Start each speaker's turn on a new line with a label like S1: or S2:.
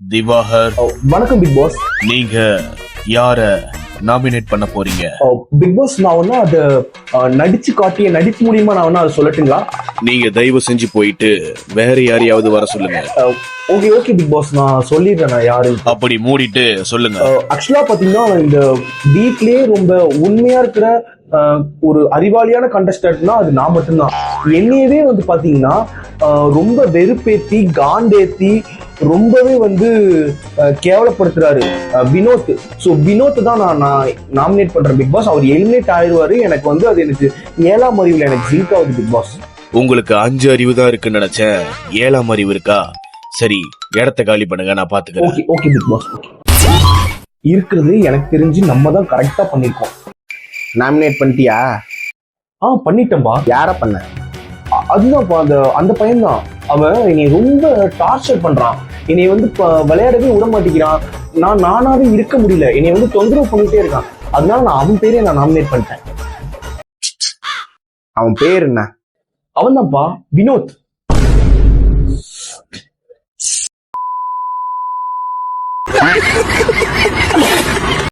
S1: திவாகர்.
S2: வணக்கம் big pass.
S1: நீங்க யார நாமினேட் பண்ண போறீங்க?
S2: பிக் பாஸ் நான் ஒன்னா அதை நடிச்சு காட்டிய நடிப்பு மூலியமா நான் ஒன்னா அதை சொல்லட்டுங்களா?
S1: நீங்க தயவு செஞ்சு போயிட்டு வேற யாரையாவது வர சொல்லுங்க.
S2: ஓகே ஓகே பிக் பாஸ், நான் சொல்லிடுறேன் நான் யாரு.
S1: அப்படி மூடிட்டு சொல்லுங்க.
S2: ஆக்சுவலா பாத்தீங்கன்னா இந்த வீட்லயே ரொம்ப உண்மையா இருக்கிற ஒரு அறிவாளியான கண்டஸ்டன்ட்னா அது நான் மட்டும்தான். என்னையவே வந்து பாத்தீங்கன்னா ரொம்ப வெறுப்பேத்தி காண்டேத்தி ரொம்பவே வந்து கேவலப்படுத்துறாரு வினோத். ஸோ வினோத் தான் நான் நாமினேட் பண்றேன் பிக் பாஸ். அவர் எலிமினேட் ஆயிடுவாரு. எனக்கு வந்து அது எனக்கு 7ஆம் அறிவுல எனக்கு ஜிங்க் ஆகுது பிக் பாஸ்.
S1: உங்களுக்கு 5 அறிவு தான் இருக்குன்னு நினைச்சேன். 7ஆம் அறிவு இருக்கா? சரி, இடத்த காலி பண்ணுங்க, நான் பாத்துக்கிறேன்.
S2: Okay okay big boss. இருக்கிறது எனக்கு தெரிஞ்சு நம்ம தான் கரெக்டா பண்ணிருக்கோம்.
S3: நாமினேட் பண்ணிட்டியா?
S2: பண்ணிட்டேன்பா.
S3: யார பண்ண?
S2: அதுதான்ப்பா அந்த பையன் தான். அவன் என்னை ரொம்ப டார்ச்சர் பண்றான். என்னை வந்து விளையாடவே விட மாட்டேங்கிறான். நானாவே இருக்க முடியல. என்னை வந்து தொந்தரவு பண்ணிட்டே இருக்கான். அதனால நான் அவன் பேரே நான் நாமினேட் பண்ணிட்டேன்.
S3: அவன் பேர் என்ன?
S2: அவன் தான்ப்பா, வினோத்.